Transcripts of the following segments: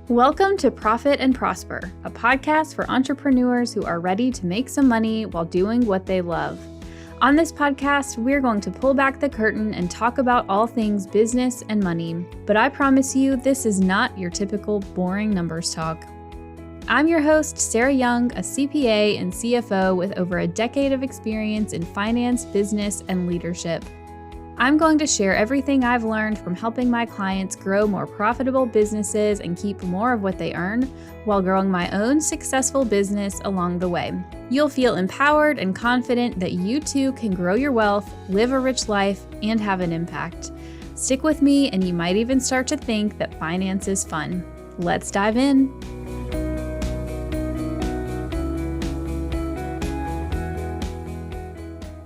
Welcome to Profit and Prosper, a podcast for entrepreneurs who are ready to make some money while doing what they love. On this podcast, we're going to pull back the curtain and talk about all things business and money. But I promise you, this is not your typical boring numbers talk. I'm your host, Sarah Young, a CPA and CFO with over a decade of experience in finance, business, and leadership. I'm going to share everything I've learned from helping my clients grow more profitable businesses and keep more of what they earn while growing my own successful business along the way. You'll feel empowered and confident that you too can grow your wealth, live a rich life, and have an impact. Stick with me and you might even start to think that finance is fun. Let's dive in.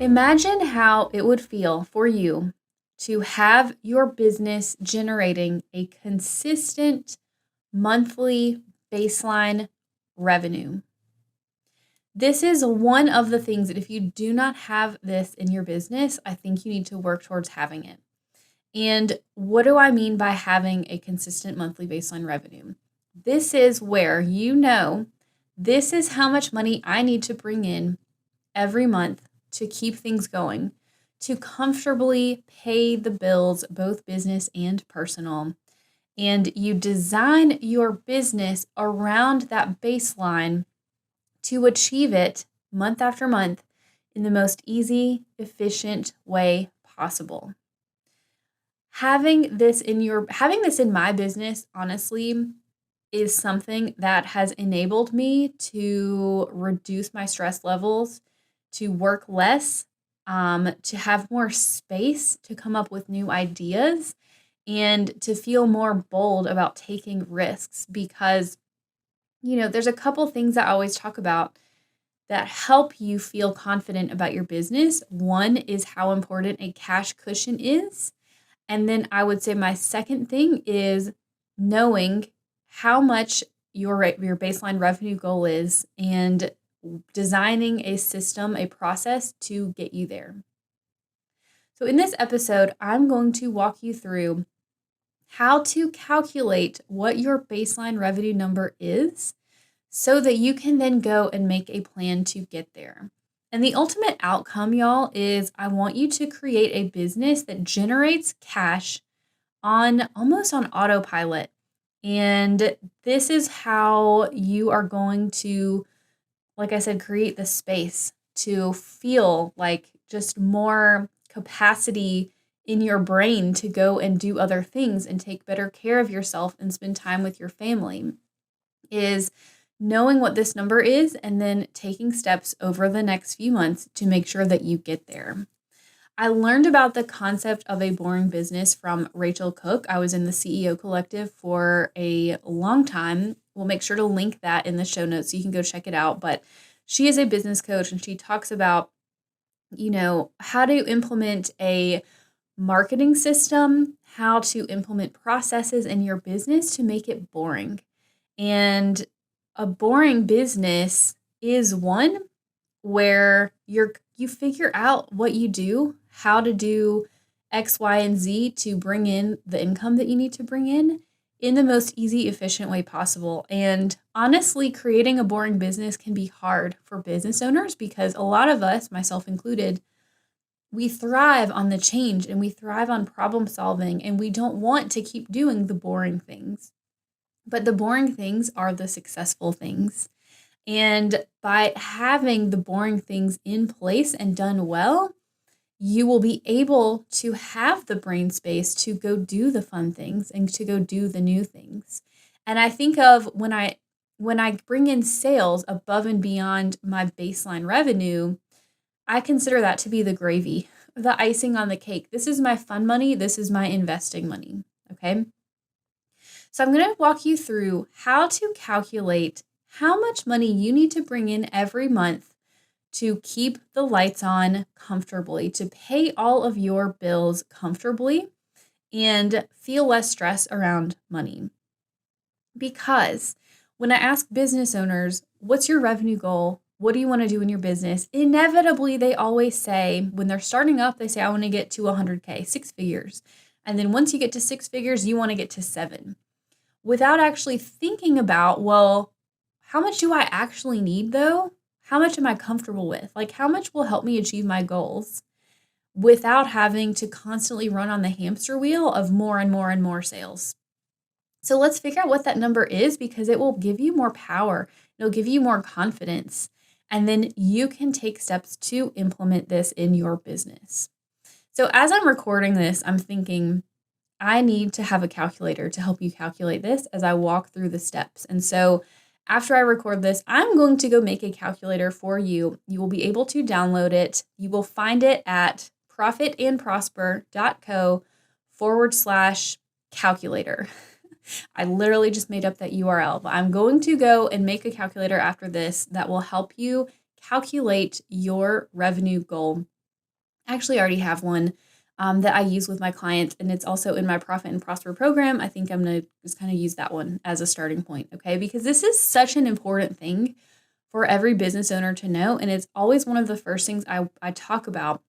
Imagine how it would feel for you to have your business generating a consistent monthly baseline revenue. This is one of the things that if you do not have this in your business, I think you need to work towards having it. And what do I mean by having a consistent monthly baseline revenue? This is where you know this is how much money I need to bring in every month to keep things going, to comfortably pay the bills, both business and personal. And you design your business around that baseline to achieve it month after month in the most easy, efficient way possible. Having this in my business, honestly, is something that has enabled me to reduce my stress levels, to work less, to have more space to come up with new ideas, and to feel more bold about taking risks because, there's a couple things I always talk about that help you feel confident about your business. One is how important a cash cushion is. And then I would say my second thing is knowing how much your baseline revenue goal is and designing a system, a process to get you there. So in this episode, I'm going to walk you through how to calculate what your baseline revenue number is so that you can then go and make a plan to get there. And the ultimate outcome, y'all, is I want you to create a business that generates cash almost on autopilot. And this is how you are going to, like I said, create the space to feel like just more capacity in your brain to go and do other things and take better care of yourself and spend time with your family, is knowing what this number is and then taking steps over the next few months to make sure that you get there. I learned about the concept of a boring business from Rachel Cook. I was in the CEO Collective for a long time. We'll make sure to link that in the show notes so you can go check it out. But she is a business coach and she talks about, how to implement a marketing system, how to implement processes in your business to make it boring. And a boring business is one where you figure out what you do, how to do X, Y, and Z to bring in the income that you need to bring in the most easy, efficient way possible. And honestly, creating a boring business can be hard for business owners because a lot of us, myself included, we thrive on the change and we thrive on problem solving and we don't want to keep doing the boring things. But the boring things are the successful things. And by having the boring things in place and done well, you will be able to have the brain space to go do the fun things and to go do the new things. And I think of when I bring in sales above and beyond my baseline revenue, I consider that to be the gravy, the icing on the cake. This is my fun money. This is my investing money. Okay. So I'm going to walk you through how to calculate how much money you need to bring in every month to keep the lights on comfortably, to pay all of your bills comfortably, and feel less stress around money. Because when I ask business owners, what's your revenue goal? What do you want to do in your business? Inevitably, they always say, when they're starting up, they say, I want to get to 100K, 6 figures. And then once you get to 6 figures, you want to get to 7. without actually thinking about, well, how much do I actually need though? How much am I comfortable with? Like, how much will help me achieve my goals without having to constantly run on the hamster wheel of more and more and more sales? So let's figure out what that number is, because it will give you more power. It'll give you more confidence. And then you can take steps to implement this in your business. So as I'm recording this, I'm thinking, I need to have a calculator to help you calculate this as I walk through the steps. And so after I record this, I'm going to go make a calculator for you. You will be able to download it. You will find it at profitandprosper.co/calculator. I literally just made up that URL, but I'm going to go and make a calculator after this that will help you calculate your revenue goal. I actually already have one that I use with my clients, and it's also in my Profit and Prosper program. I think I'm going to just kind of use that one as a starting point, okay? Because this is such an important thing for every business owner to know, and it's always one of the first things I talk about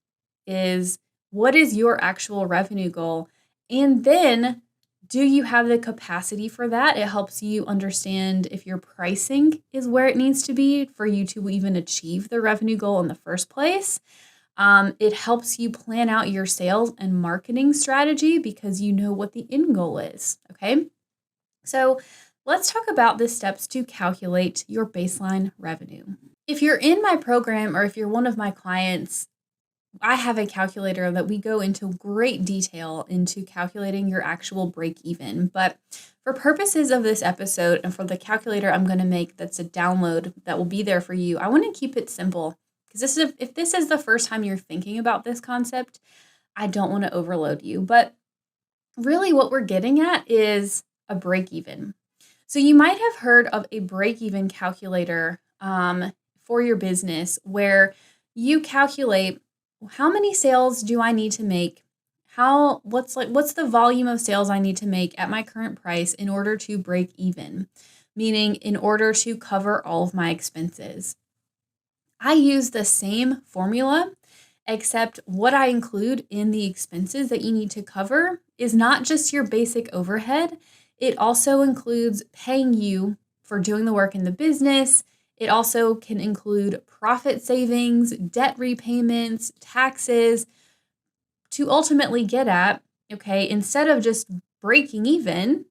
is, what is your actual revenue goal? And then, do you have the capacity for that? It helps you understand if your pricing is where it needs to be for you to even achieve the revenue goal in the first place. It helps you plan out your sales and marketing strategy because you know what the end goal is, okay? So let's talk about the steps to calculate your baseline revenue. If you're in my program or if you're one of my clients, I have a calculator that we go into great detail into calculating your actual break even. But for purposes of this episode and for the calculator I'm going to make that's a download that will be there for you, I want to keep it simple. Because if this is the first time you're thinking about this concept, I don't want to overload you. But really what we're getting at is a break even. So you might have heard of a break even calculator for your business where you calculate, how many sales do I need to make? What's the volume of sales I need to make at my current price in order to break even? Meaning in order to cover all of my expenses. I use the same formula, except what I include in the expenses that you need to cover is not just your basic overhead. It also includes paying you for doing the work in the business. It also can include profit savings, debt repayments, taxes, to ultimately get at, okay, instead of just breaking even,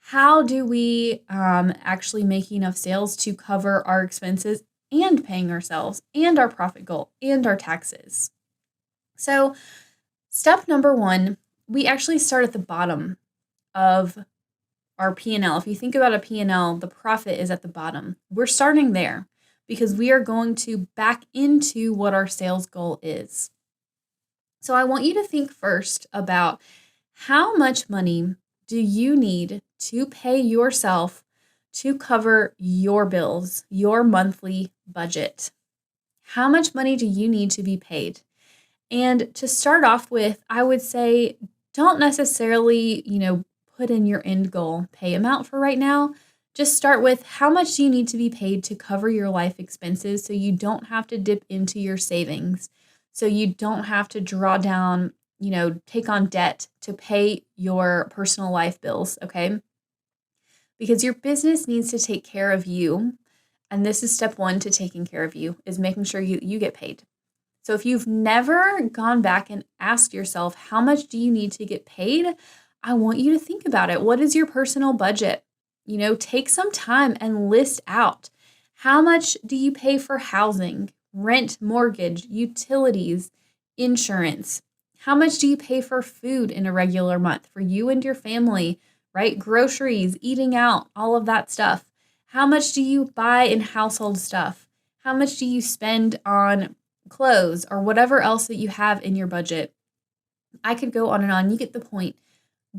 how do we actually make enough sales to cover our expenses and paying ourselves and our profit goal and our taxes? So step number one, we actually start at the bottom of our P&L. If you think about a P&L, the profit is at the bottom. We're starting there because we are going to back into what our sales goal is. So I want you to think first about, how much money do you need to pay yourself to cover your bills, your monthly budget? How much money do you need to be paid? And to start off with, I would say, don't necessarily, put in your end goal pay amount for right now. Just start with, how much do you need to be paid to cover your life expenses so you don't have to dip into your savings, so you don't have to draw down, take on debt to pay your personal life bills, okay? Because your business needs to take care of you. And this is step one to taking care of you, is making sure you get paid. So if you've never gone back and asked yourself, how much do you need to get paid? I want you to think about it. What is your personal budget? Take some time and list out, how much do you pay for housing, rent, mortgage, utilities, insurance? How much do you pay for food in a regular month for you and your family, right? Groceries, eating out, all of that stuff. How much do you buy in household stuff? How much do you spend on clothes or whatever else that you have in your budget? I could go on and on. You get the point.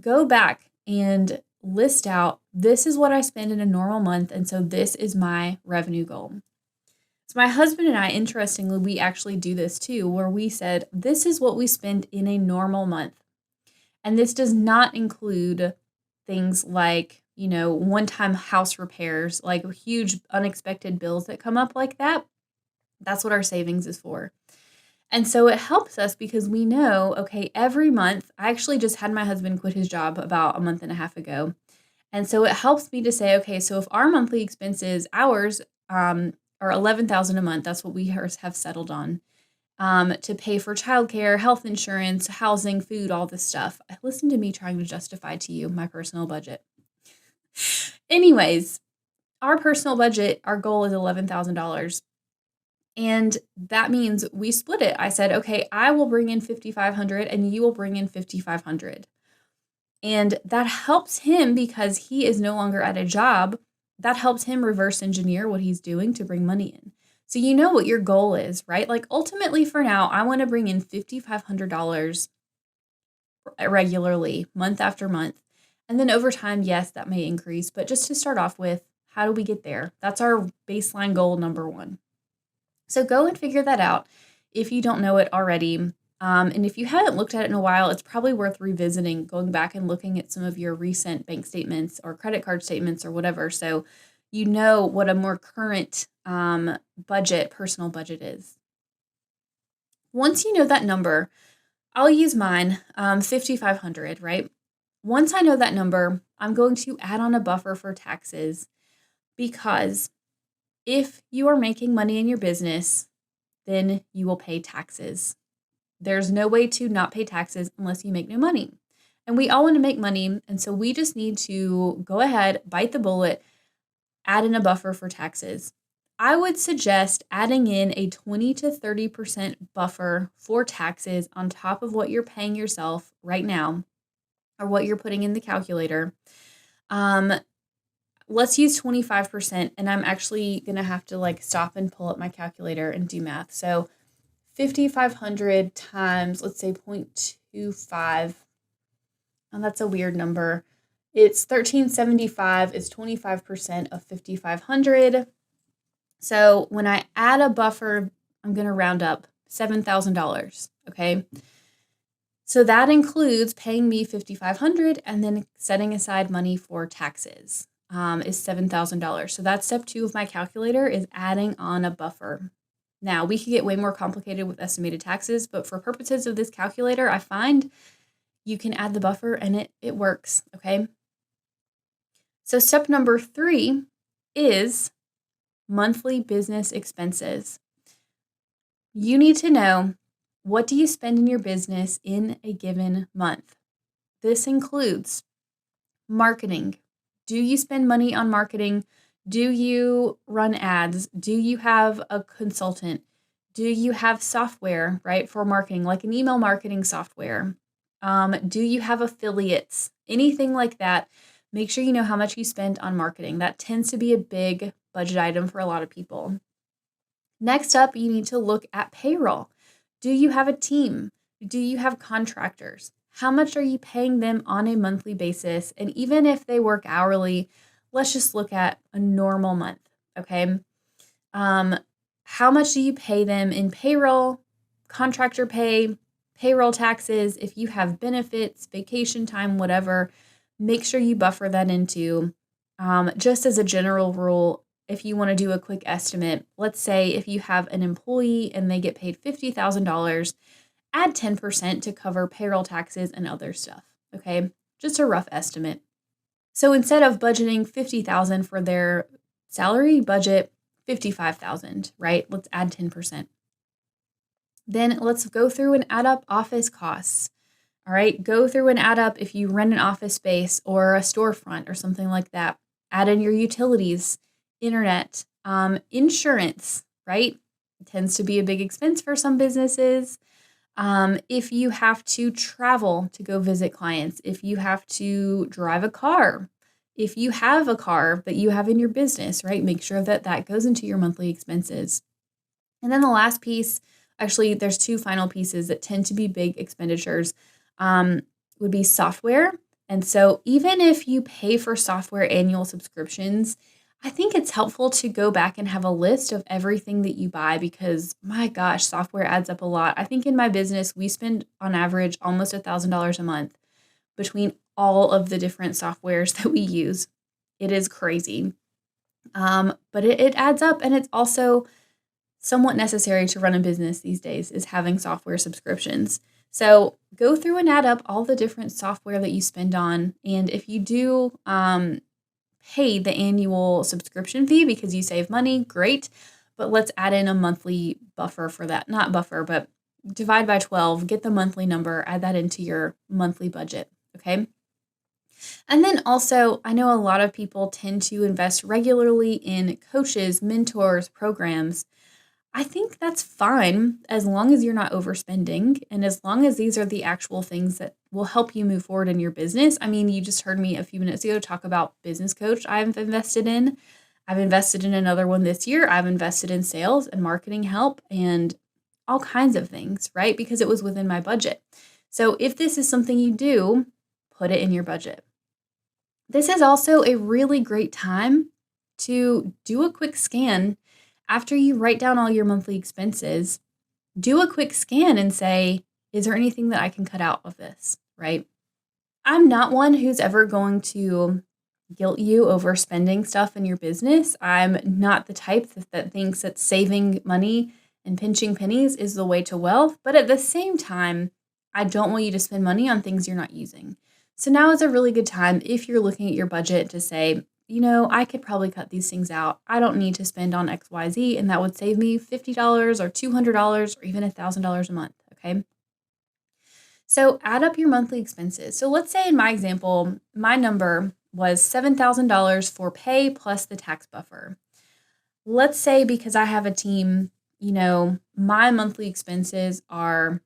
Go back and list out, this is what I spend in a normal month, and so this is my revenue goal. So my husband and I, interestingly, we actually do this too, where we said, this is what we spend in a normal month. And this does not include things like, one-time house repairs, like huge unexpected bills that come up like that. That's what our savings is for. And so it helps us because we know, okay, every month, I actually just had my husband quit his job about a month and a half ago. And so it helps me to say, okay, so if our monthly expenses, ours, are 11,000 a month, that's what we have settled on, to pay for childcare, health insurance, housing, food, all this stuff. Listen to me trying to justify to you my personal budget. Anyways, our personal budget, our goal is $11,000. And that means we split it. I said, okay, I will bring in 5,500 and you will bring in 5,500. And that helps him because he is no longer at a job. That helps him reverse engineer what he's doing to bring money in. So you know what your goal is, right? Like ultimately for now, I want to bring in $5,500 regularly, month after month. And then over time, yes, that may increase. But just to start off with, how do we get there? That's our baseline goal, number one. So go and figure that out if you don't know it already. And if you haven't looked at it in a while, it's probably worth revisiting, going back and looking at some of your recent bank statements or credit card statements or whatever. So you know what a more current personal budget is. Once you know that number, I'll use mine, 5,500, right? Once I know that number, I'm going to add on a buffer for taxes because if you are making money in your business, then you will pay taxes. There's no way to not pay taxes unless you make no money. And we all want to make money. And so we just need to go ahead, bite the bullet, add in a buffer for taxes. I would suggest adding in a 20 to 30% buffer for taxes on top of what you're paying yourself right now or what you're putting in the calculator. Let's use 25%. And I'm actually going to have to stop and pull up my calculator and do math. So 5,500 times, let's say 0.25. And that's a weird number. It's 1,375 is 25% of 5,500. So when I add a buffer, I'm going to round up $7,000. Okay. So that includes paying me 5,500 and then setting aside money for taxes is $7,000. So that's step 2 of my calculator, is adding on a buffer. Now, we could get way more complicated with estimated taxes, but for purposes of this calculator, I find you can add the buffer and it works, okay? So step number 3 is monthly business expenses. You need to know, what do you spend in your business in a given month? This includes marketing. Do you spend money on marketing? Do you run ads? Do you have a consultant? Do you have software, right, for marketing, like an email marketing software? Do you have affiliates? Anything like that. Make sure you know how much you spend on marketing. That tends to be a big budget item for a lot of people. Next up, you need to look at payroll. Do you have a team? Do you have contractors? How much are you paying them on a monthly basis? And even if they work hourly, let's just look at a normal month, okay? How much do you pay them in payroll, contractor pay, payroll taxes? If you have benefits, vacation time, whatever, make sure you buffer that into. Just as a general rule, if you want to do a quick estimate, let's say if you have an employee and they get paid $50,000, add 10% to cover payroll taxes and other stuff, okay? Just a rough estimate. So instead of budgeting $50,000 for their salary, budget $55,000, right? Let's add 10%. Then let's go through and add up office costs. All right, go through and add up if you rent an office space or a storefront or something like that. Add in your utilities, internet, insurance, right? It tends to be a big expense for some businesses. If you have to travel to go visit clients, if you have to drive a car, if you have a car that you have in your business, right? Make sure that that goes into your monthly expenses. And then the last piece, actually, there's 2 final pieces that tend to be big expenditures, would be software. And so even if you pay for software annual subscriptions, I think it's helpful to go back and have a list of everything that you buy because, my gosh, software adds up a lot. I think in my business, we spend on average almost $1,000 a month between all of the different softwares that we use. It is crazy. But it adds up, and it's also somewhat necessary to run a business these days, is having software subscriptions. So go through and add up all the different software that you spend on. And if you do pay the annual subscription fee because you save money, great. But let's add in a monthly buffer for that. Not buffer, but divide by 12, get the monthly number, add that into your monthly budget. Okay. And then also, I know a lot of people tend to invest regularly in coaches, mentors, programs. I think that's fine as long as you're not overspending and as long as these are the actual things that will help you move forward in your business. I mean, you just heard me a few minutes ago talk about business coach I've invested in. I've invested in another one this year. I've invested in sales and marketing help and all kinds of things, right? Because it was within my budget. So if this is something you do, put it in your budget. This is also a really great time to do a quick scan after you write down all your monthly expenses. Do a quick scan and say, is there anything that I can cut out of this, right? I'm not one who's ever going to guilt you over spending stuff in your business. I'm not the type that thinks that saving money and pinching pennies is the way to wealth. But at the same time, I don't want you to spend money on things you're not using. So now is a really good time if you're looking at your budget to say, I could probably cut these things out. I don't need to spend on XYZ, and that would save me $50 or $200 or even $1,000 a month. Okay. So add up your monthly expenses. So let's say in my example, my number was $7,000 for pay plus the tax buffer. Let's say because I have a team, my monthly expenses are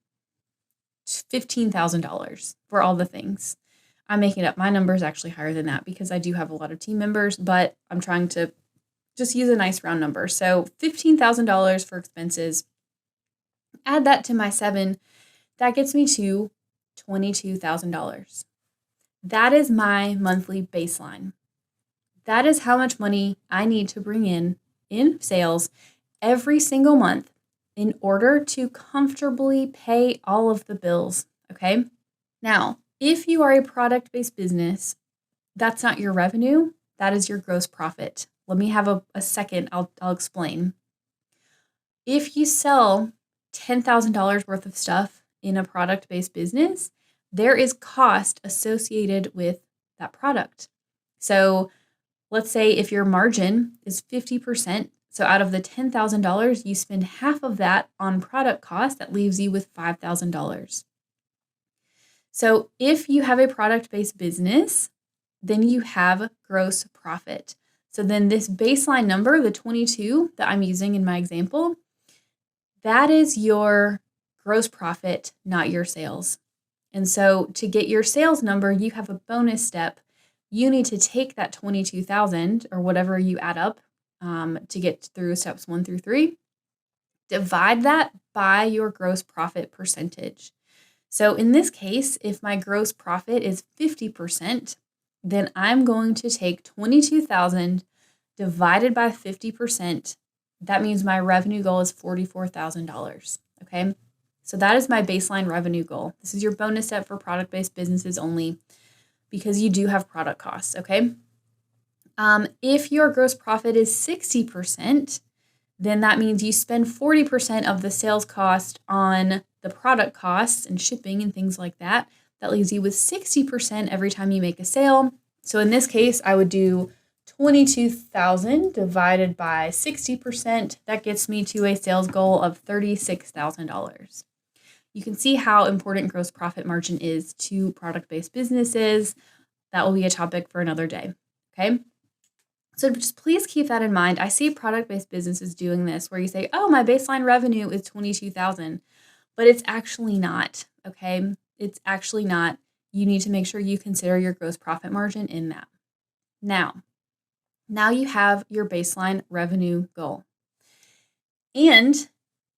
$15,000 for all the things. I'm making it up. My number is actually higher than that because I do have a lot of team members, but I'm trying to just use a nice round number. So $15,000 for expenses. Add that to my 7. That gets me to $22,000. That is my monthly baseline. That is how much money I need to bring in sales every single month in order to comfortably pay all of the bills. Okay. Now, if you are a product-based business, that's not your revenue. That is your gross profit. Let me have a second. I'll explain. If you sell $10,000 worth of stuff in a product-based business, there is cost associated with that product. So let's say if your margin is 50%, so out of the $10,000, you spend half of that on product cost, that leaves you with $5,000. So if you have a product-based business, then you have gross profit. So then this baseline number, the 22 that I'm using in my example, that is your gross profit, not your sales. And so to get your sales number, you have a bonus step. You need to take that 22,000 or whatever you add up to get through steps 1 through 3, divide that by your gross profit percentage. So in this case, if my gross profit is 50%, then I'm going to take 22,000 divided by 50%. That means my revenue goal is $44,000. Okay. So that is my baseline revenue goal. This is your bonus step for product-based businesses only because you do have product costs. Okay. If your gross profit is 60%, then that means you spend 40% of the sales cost on the product costs and shipping and things like that. That leaves you with 60% every time you make a sale. So in this case, I would do 22,000 divided by 60%. That gets me to a sales goal of $36,000. You can see how important gross profit margin is to product-based businesses. That will be a topic for another day. Okay. So just please keep that in mind. I see product-based businesses doing this where you say, oh, my baseline revenue is 22,000, but it's actually not, okay? It's actually not. You need to make sure you consider your gross profit margin in that. Now you have your baseline revenue goal. And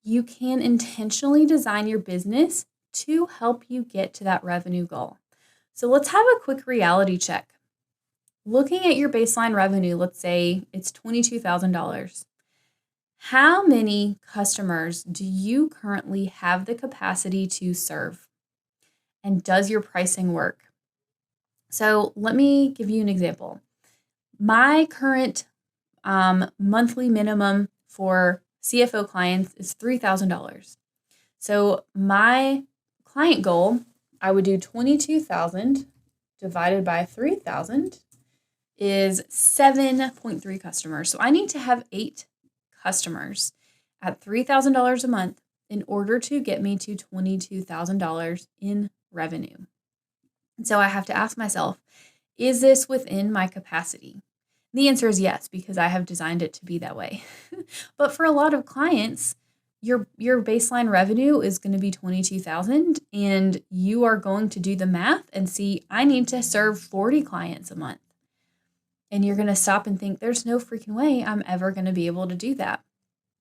you can intentionally design your business to help you get to that revenue goal. So let's have a quick reality check. Looking at your baseline revenue, let's say it's $22,000. How many customers do you currently have the capacity to serve? And does your pricing work? So let me give you an example. My current monthly minimum for CFO clients is $3,000. So my client goal, I would do 22,000 divided by 3,000 is 7.3 customers. So I need to have 8 customers at $3,000 a month in order to get me to $22,000 in revenue. And so I have to ask myself, is this within my capacity? The answer is yes, because I have designed it to be that way. But for a lot of clients, your baseline revenue is going to be 22,000, and you are going to do the math and see, I need to serve 40 clients a month. And you're going to stop and think, there's no freaking way I'm ever going to be able to do that.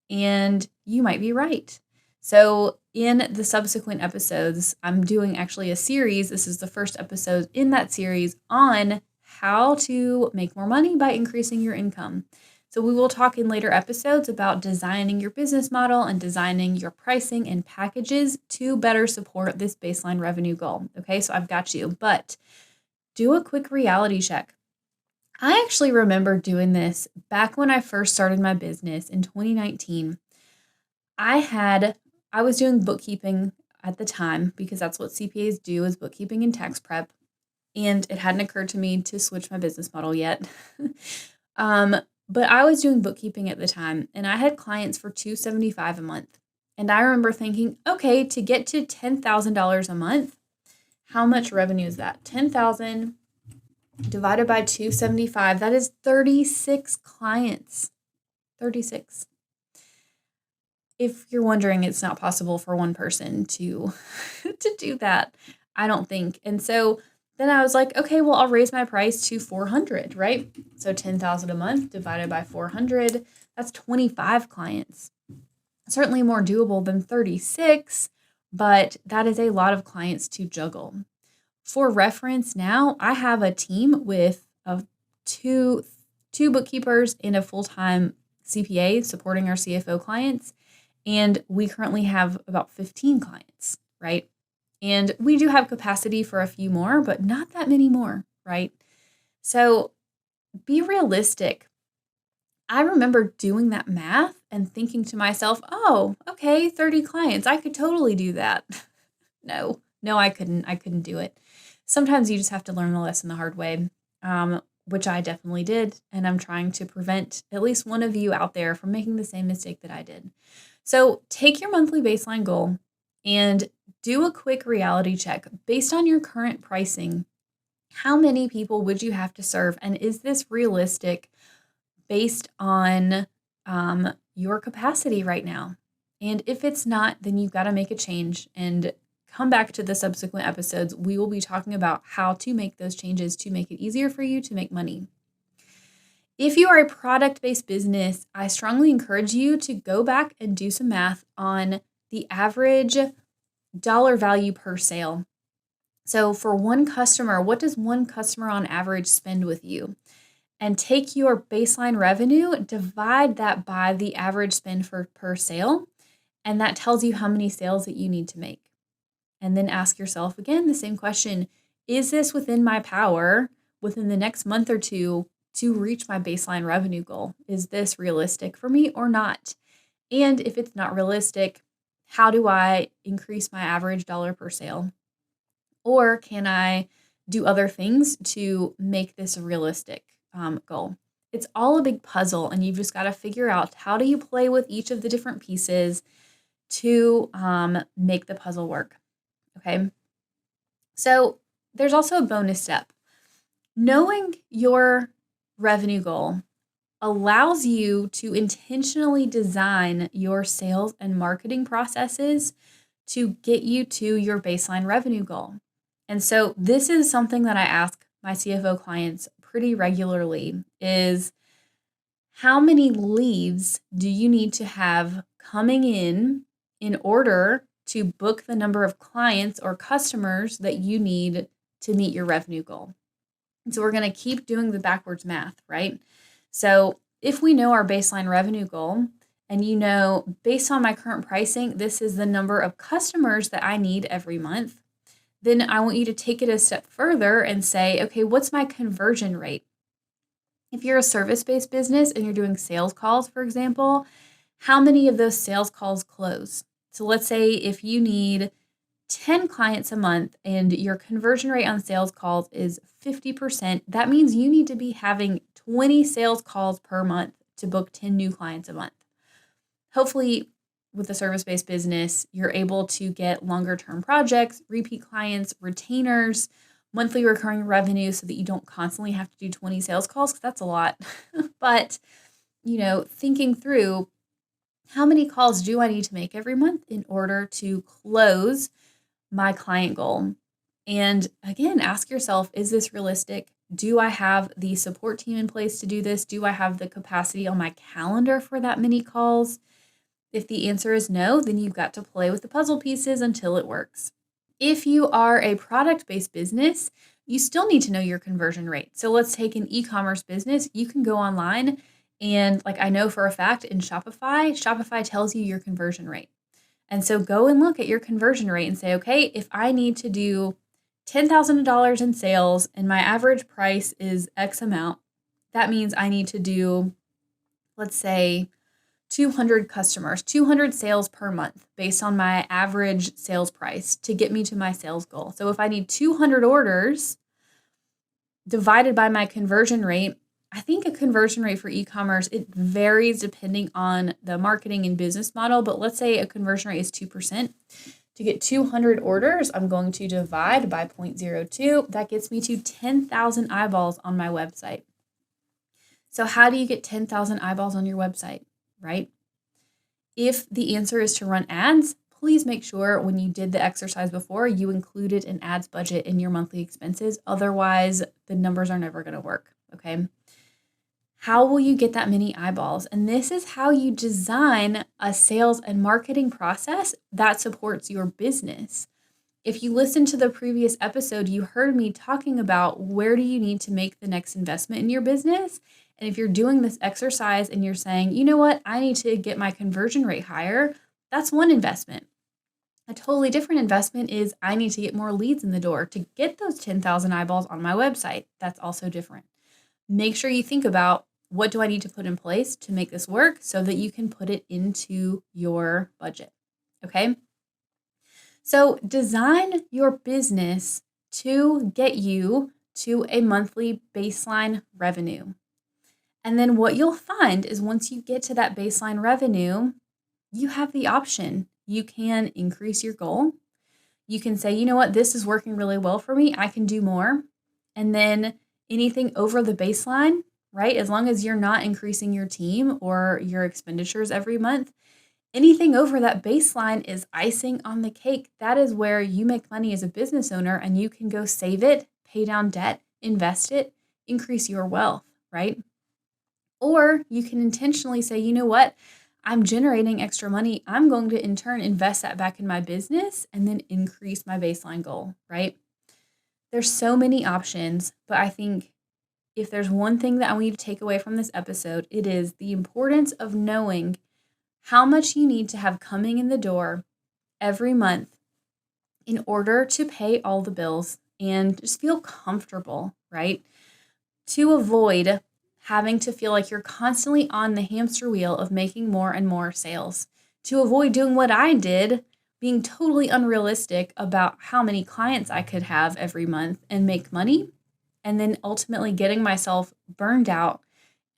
And you might be right. So in the subsequent episodes, I'm doing actually a series. This is the first episode in that series on how to make more money by increasing your income. So we will talk in later episodes about designing your business model and designing your pricing and packages to better support this baseline revenue goal. Okay, so I've got you. But do a quick reality check. I actually remember doing this back when I first started my business in 2019. I was doing bookkeeping at the time because that's what CPAs do, is bookkeeping and tax prep. And it hadn't occurred to me to switch my business model yet. But I was doing bookkeeping at the time, and I had clients for $275 a month. And I remember thinking, okay, to get to $10,000 a month, how much revenue is that? 10,000 divided by 275, that is 36 clients. 36. If you're wondering, it's not possible for one person to do that, I don't think. And so then I was like, okay, well, I'll raise my price to 400, right? So 10,000 a month divided by 400, that's 25 clients. Certainly more doable than 36, but that is a lot of clients to juggle. For reference now, I have a team with two bookkeepers and a full-time CPA supporting our CFO clients, and we currently have about 15 clients, right? And we do have capacity for a few more, but not that many more, right? So be realistic. I remember doing that math and thinking to myself, oh, okay, 30 clients. I could totally do that. No, I couldn't. I couldn't do it. Sometimes you just have to learn the lesson the hard way, which I definitely did. And I'm trying to prevent at least one of you out there from making the same mistake that I did. So take your monthly baseline goal and do a quick reality check. Based on your current pricing, how many people would you have to serve? And is this realistic based on your capacity right now? And if it's not, then you've got to make a change and come back to the subsequent episodes. We will be talking about how to make those changes to make it easier for you to make money. If you are a product-based business, I strongly encourage you to go back and do some math on the average dollar value per sale. So for one customer, what does one customer on average spend with you? And take your baseline revenue, divide that by the average spend per sale, and that tells you how many sales that you need to make. And then ask yourself again the same question, is this within my power within the next month or two to reach my baseline revenue goal? Is this realistic for me or not? And if it's not realistic, how do I increase my average dollar per sale? Or can I do other things to make this a realistic goal? It's all a big puzzle, and you've just got to figure out how do you play with each of the different pieces to make the puzzle work. Okay. So there's also a bonus step. Knowing your revenue goal allows you to intentionally design your sales and marketing processes to get you to your baseline revenue goal. And so this is something that I ask my CFO clients pretty regularly is, how many leads do you need to have coming in order to book the number of clients or customers that you need to meet your revenue goal? And so we're going to keep doing the backwards math, right? So if we know our baseline revenue goal, and you know, based on my current pricing, this is the number of customers that I need every month, then I want you to take it a step further and say, okay, what's my conversion rate? If you're a service-based business and you're doing sales calls, for example, how many of those sales calls close? So let's say if you need 10 clients a month and your conversion rate on sales calls is 50%, that means you need to be having 20 sales calls per month to book 10 new clients a month. Hopefully, with a service-based business, you're able to get longer-term projects, repeat clients, retainers, monthly recurring revenue so that you don't constantly have to do 20 sales calls, because that's a lot. But, thinking through how many calls do I need to make every month in order to close my client goal? And again, ask yourself, is this realistic? Do I have the support team in place to do this? Do I have the capacity on my calendar for that many calls? If the answer is no, then you've got to play with the puzzle pieces until it works. If you are a product-based business, you still need to know your conversion rate. So let's take an e-commerce business. You can go online and I know for a fact in Shopify tells you your conversion rate. And so go and look at your conversion rate and say, okay, if I need to do $10,000 in sales and my average price is X amount, that means I need to do, let's say, 200 customers, 200 sales per month based on my average sales price to get me to my sales goal. So if I need 200 orders divided by my conversion rate, I think a conversion rate for e-commerce, it varies depending on the marketing and business model, but let's say a conversion rate is 2%. To get 200 orders, I'm going to divide by 0.02. That gets me to 10,000 eyeballs on my website. So how do you get 10,000 eyeballs on your website, right? If the answer is to run ads, please make sure when you did the exercise before, you included an ads budget in your monthly expenses. Otherwise, the numbers are never going to work, okay? How will you get that many eyeballs? And this is how you design a sales and marketing process that supports your business. If you listened to the previous episode, you heard me talking about where do you need to make the next investment in your business. And if you're doing this exercise and you're saying, you know what, I need to get my conversion rate higher, that's one investment. A totally different investment is I need to get more leads in the door to get those 10,000 eyeballs on my website. That's also different. Make sure you think about, what do I need to put in place to make this work so that you can put it into your budget, okay? So design your business to get you to a monthly baseline revenue. And then what you'll find is once you get to that baseline revenue, you have the option. You can increase your goal. You can say, you know what, this is working really well for me. I can do more. And then anything over the baseline, right? As long as you're not increasing your team or your expenditures every month, anything over that baseline is icing on the cake. That is where you make money as a business owner and you can go save it, pay down debt, invest it, increase your wealth, right? Or you can intentionally say, you know what? I'm generating extra money. I'm going to in turn invest that back in my business and then increase my baseline goal, right? There's so many options, but I think if there's one thing that I want you to take away from this episode, it is the importance of knowing how much you need to have coming in the door every month in order to pay all the bills and just feel comfortable, right? To avoid having to feel like you're constantly on the hamster wheel of making more and more sales. To avoid doing what I did, being totally unrealistic about how many clients I could have every month and make money, and then ultimately getting myself burned out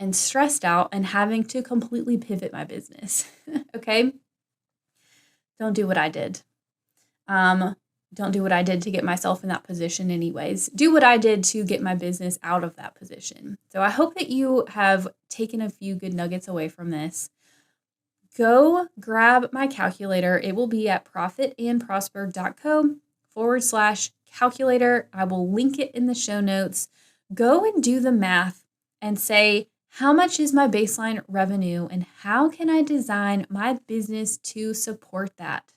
and stressed out and having to completely pivot my business, okay? Don't do what I did. Don't do what I did to get myself in that position anyways. Do what I did to get my business out of that position. So I hope that you have taken a few good nuggets away from this. Go grab my calculator. It will be at profitandprosper.co/calculator. I will link it in the show notes. Go and do the math and say, how much is my baseline revenue and how can I design my business to support that?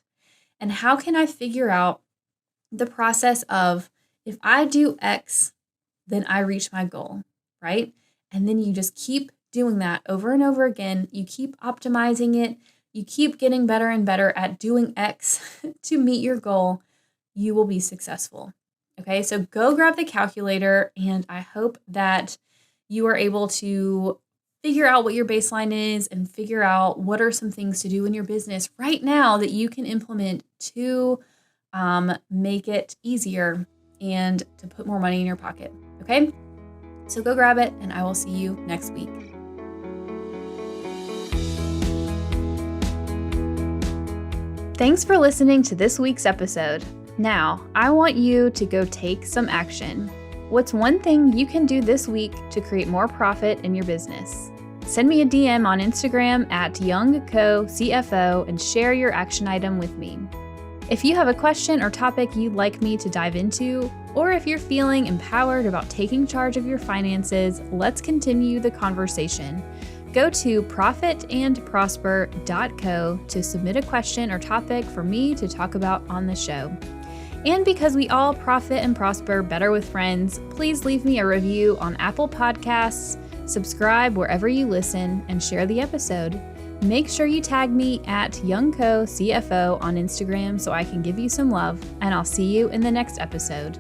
And how can I figure out the process of, if I do X, then I reach my goal, right? And then you just keep doing that over and over again. You keep optimizing it. You keep getting better and better at doing X to meet your goal. You will be successful. Okay, so go grab the calculator, and I hope that you are able to figure out what your baseline is and figure out what are some things to do in your business right now that you can implement to make it easier and to put more money in your pocket. Okay? So go grab it, and I will see you next week. Thanks for listening to this week's episode. Now, I want you to go take some action. What's one thing you can do this week to create more profit in your business? Send me a DM on Instagram at YoungCoCFO and share your action item with me. If you have a question or topic you'd like me to dive into, or if you're feeling empowered about taking charge of your finances, let's continue the conversation. Go to profitandprosper.co to submit a question or topic for me to talk about on the show. And because we all profit and prosper better with friends, please leave me a review on Apple Podcasts, subscribe wherever you listen, and share the episode. Make sure you tag me at YoungCoCFO on Instagram so I can give you some love, and I'll see you in the next episode.